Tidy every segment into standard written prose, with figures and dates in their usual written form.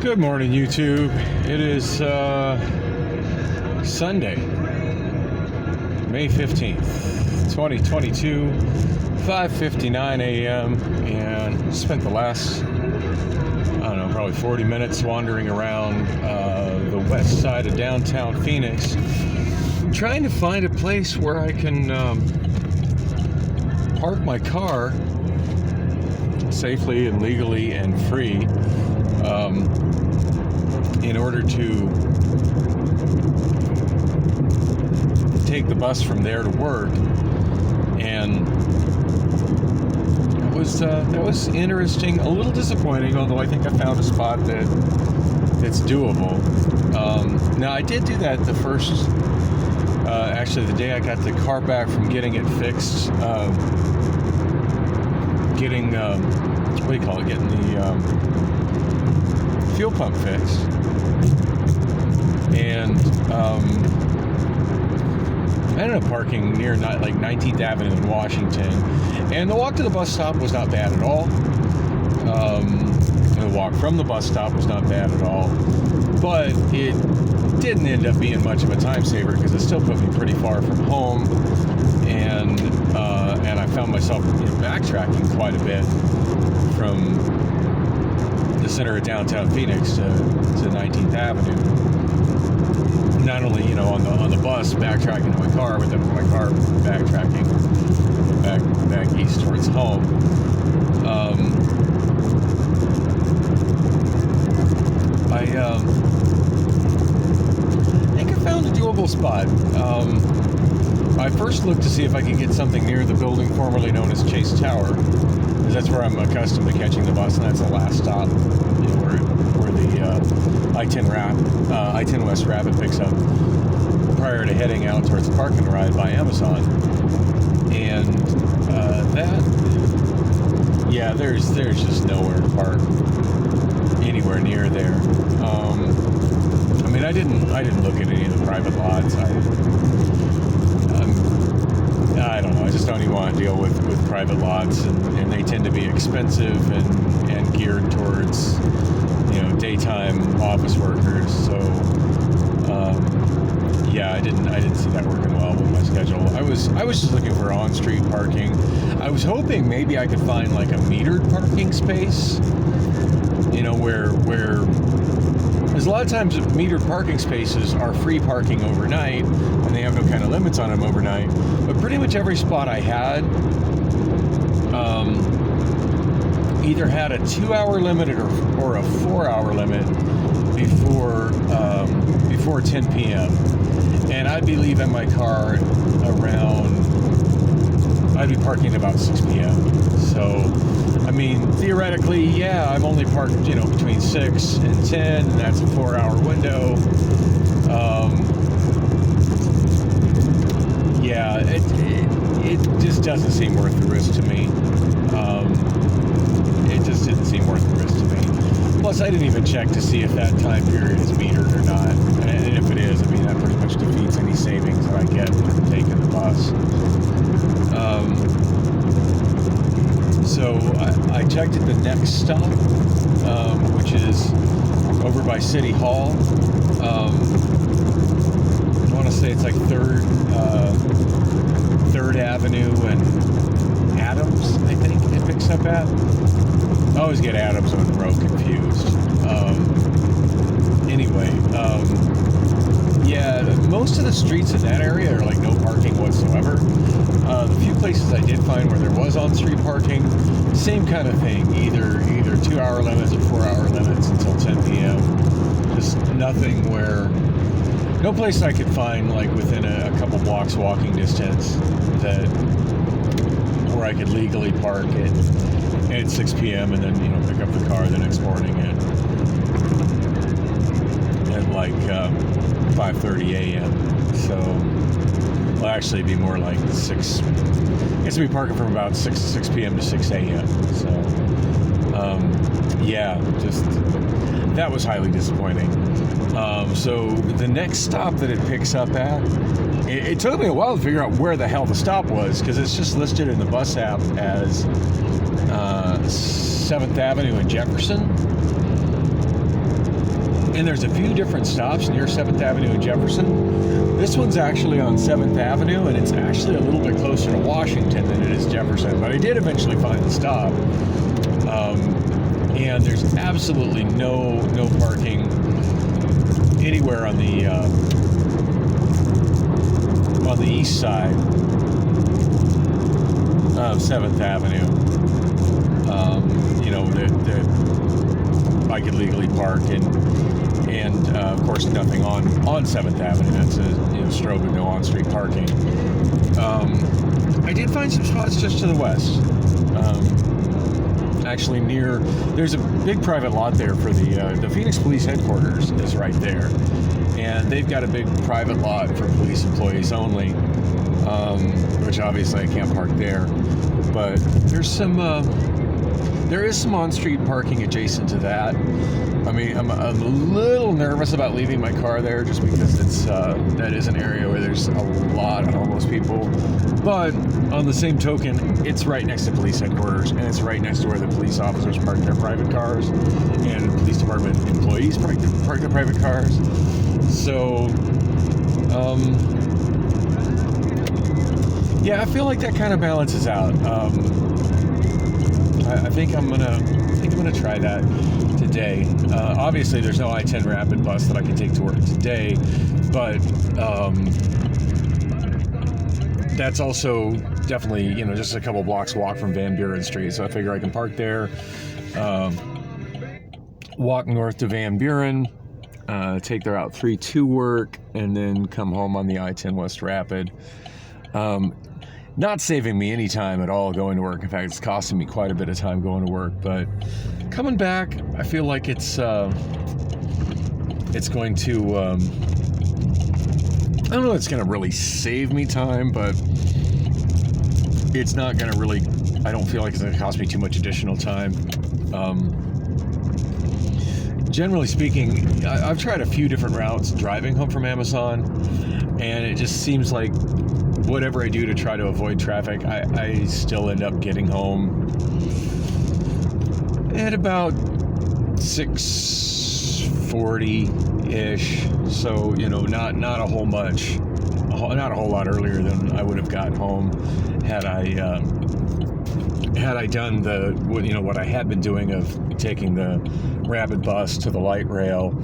Good morning, YouTube. It is Sunday, May 15th, 2022, 5:59 a.m. and spent the last, probably 40 minutes wandering around the west side of downtown Phoenix, trying to find a place where I can park my car safely and legally and free, in order to take the bus from there to work. And that was interesting, a little disappointing, although I think I found a spot that's doable. Now, I did do that the first, actually the day I got the car back from getting it fixed, getting the fuel pump fixed. And I ended up parking near 19th Avenue in Washington, and the walk to the bus stop was not bad at all. The walk from the bus stop was not bad at all, but it didn't end up being much of a time saver because it still put me pretty far from home, and I found myself backtracking quite a bit from the center of downtown Phoenix to 19th Avenue. Not only, on the bus backtracking to my car, but then my car backtracking back east towards home. I think I found a doable spot. I first looked to see if I could get something near the building formerly known as Chase Tower, because that's where I'm accustomed to catching the bus, and that's the last stop, where the I-10 West Rapid picks up prior to heading out towards the parking ride by Amazon. And there's just nowhere to park anywhere near there. I didn't look at any of the private lots. I don't know. I just don't even want to deal with private lots, and they tend to be expensive and geared towards daytime office workers. So I didn't see that working well with my schedule. I was just looking for on-street parking. I was hoping maybe I could find like a metered parking space, where because a lot of times metered parking spaces are free parking overnight, and they have no kind of limits on them overnight. But pretty much every spot I had either had a 2-hour limit or a 4-hour limit before 10 p.m. And I'd be leaving my car I'd be parking at about 6 p.m. So, theoretically, I'm only parked, between 6 and 10, and that's a 4-hour window. It just doesn't seem worth the risk to me. It just didn't seem worth the risk to me. Plus, I didn't even check to see if that time period is metered or not. And if it is, that pretty much defeats any savings that I get from taking the bus. So I checked at the next stop, which is over by City Hall. I want to say it's like 3rd Avenue and Adams, I think it picks up at. I always get Adams and Monroe confused. Most of the streets in that area are like no parking whatsoever. The few places I did find where there was on-street parking, same kind of thing, either 2-hour limits or 4-hour limits until 10 p.m. Just nothing no place I could find like within a couple blocks walking distance where I could legally park at 6 p.m. and then pick up the car the next morning at 5:30 a.m. So it'll actually be more like 6. I guess we'll be parking from about 6 p.m. to 6 a.m. So that was highly disappointing. So the next stop that it picks up at, it took me a while to figure out where the hell the stop was, because it's just listed in the bus app as 7th Avenue and Jefferson. And there's a few different stops near 7th Avenue and Jefferson. This one's actually on 7th Avenue, and it's actually a little bit closer to Washington than it is Jefferson. But I did eventually find the stop. And there's absolutely no parking anywhere on the east side of 7th Avenue. That I could legally park, and of course nothing on 7th Avenue. That's a strobe and no on-street parking. I did find some spots just to the west. Actually there's a big private lot there for the Phoenix Police Headquarters is right there. And they've got a big private lot for police employees only, which obviously I can't park there. But there is some on-street parking adjacent to that. I mean, I'm a little nervous about leaving my car there just because that is an area where there's a lot of homeless people. But on the same token, it's right next to police headquarters, and it's right next to where the police officers park their private cars, and the police department employees park their private cars. So, yeah, I feel like that kind of balances out. I think I'm gonna try that today. Obviously, there's no I-10 rapid bus that I can take to work today, but that's also definitely just a couple blocks walk from Van Buren Street. So I figure I can park there, walk north to Van Buren, take the Route 3 to work, and then come home on the I-10 West Rapid. Not saving me any time at all going to work. In fact, it's costing me quite a bit of time going to work. But coming back, I feel like it's going to, I don't know if it's going to really save me time, but it's not going to really, I don't feel like it's going to cost me too much additional time. Generally speaking, I've tried a few different routes driving home from Amazon, and it just seems like whatever I do to try to avoid traffic, I still end up getting home at about 6:40-ish. So, not a whole lot earlier than I would have gotten home had I done what I had been doing of taking the rapid bus to the light rail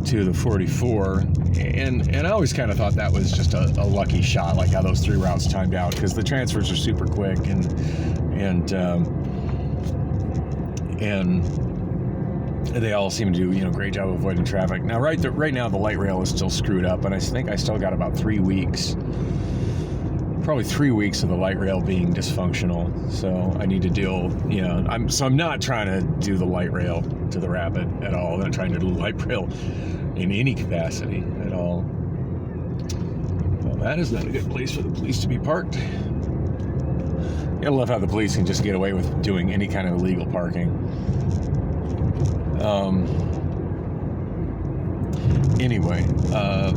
to the 44. And I always kind of thought that was just a lucky shot, like how those three routes timed out, because the transfers are super quick and they all seem to do a great job of avoiding traffic. Now, right now the light rail is still screwed up, and I think I still got about 3 weeks, probably 3 weeks of the light rail being dysfunctional. So I need to deal. I'm not trying to do the light rail to the rapid at all. I'm not trying to do the light rail in any capacity at all. Well, that is not a good place for the police to be parked. I love how the police can just get away with doing any kind of illegal parking. Anyway, I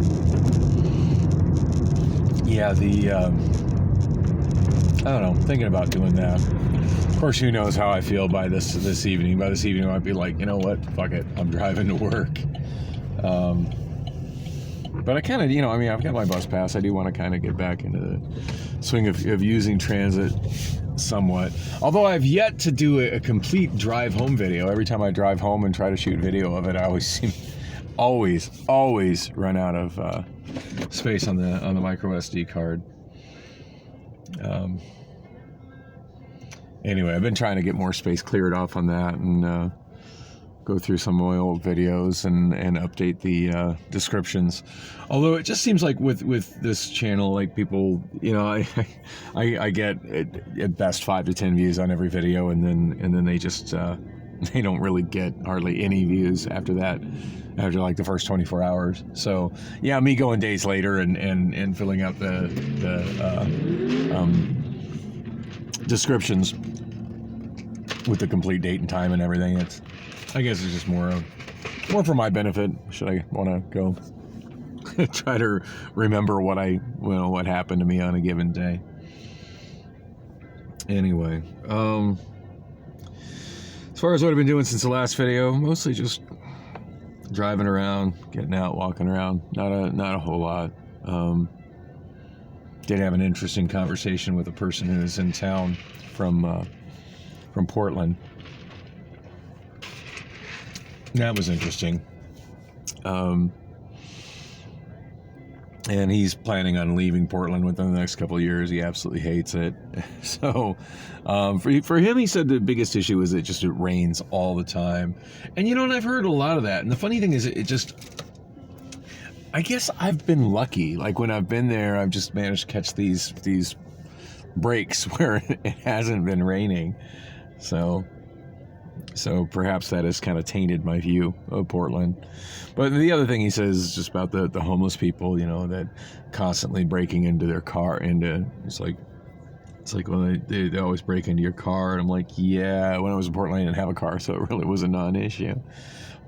don't know, thinking about doing that. Of course, who knows how I feel by this evening. By this evening, I might be like, you know what, fuck it, I'm driving to work. But I kind of, I've got my bus pass. I do want to kind of get back into the swing of using transit somewhat. Although I've yet to do a complete drive home video. Every time I drive home and try to shoot video of it, I always run out of space on the micro SD card. Anyway, I've been trying to get more space cleared off on that and go through some old videos and update the descriptions. Although it just seems like with this channel, like people, I get at best 5 to 10 views on every video, and then they just they don't really get hardly any views after that, after like the first 24 hours. So yeah, me going days later and filling out the descriptions with the complete date and time and everything. I guess it's just more for my benefit. Should I want to go try to remember what happened to me on a given day. Anyway, as far as what I've been doing since the last video, mostly just driving around, getting out, walking around. Not a whole lot. Did have an interesting conversation with a person who is in town from Portland. That was interesting. And he's planning on leaving Portland within the next couple of years. He absolutely hates it. So for him, he said the biggest issue is it rains all the time. And and I've heard a lot of that. And the funny thing is I guess I've been lucky. Like when I've been there, I've just managed to catch these breaks where it hasn't been raining. So perhaps that has kind of tainted my view of Portland. But the other thing he says is just about the homeless people, that constantly breaking into their car. It's like when they always break into your car. And I'm like, yeah, when I was in Portland, I didn't have a car, so it really was a non-issue.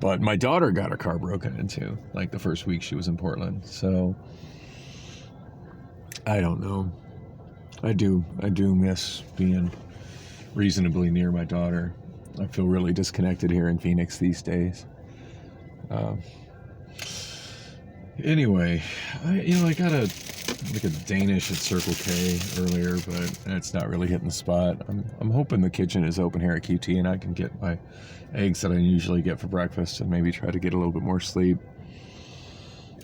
But my daughter got her car broken into, like the first week she was in Portland. So I don't know. I do miss being reasonably near my daughter. I feel really disconnected here in Phoenix these days. Anyway, I got a Danish at Circle K earlier, but it's not really hitting the spot. I'm hoping the kitchen is open here at QT and I can get my eggs that I usually get for breakfast and maybe try to get a little bit more sleep.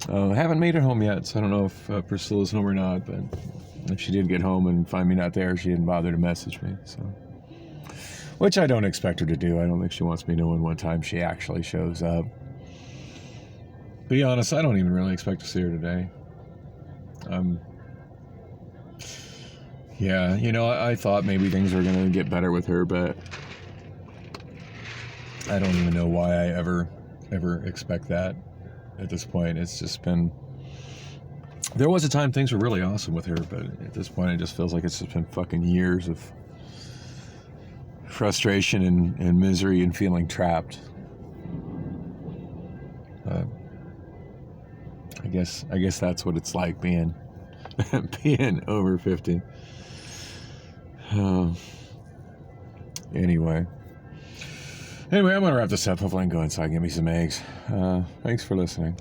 I haven't made it home yet, so I don't know if Priscilla's home or not, but if she did get home and find me not there, she didn't bother to message me, so... Which I don't expect her to do. I don't think she wants me knowing what time she actually shows up. Be honest, I don't even really expect to see her today. Yeah, I thought maybe things were going to get better with her, but I don't even know why I ever expect that at this point. It's just been... There was a time things were really awesome with her, but at this point it just feels like it's just been fucking years of frustration and misery and feeling trapped. I guess that's what it's like being over 50. Anyway, I'm gonna wrap this up. Hopefully I can go inside and get me some eggs. Thanks for listening.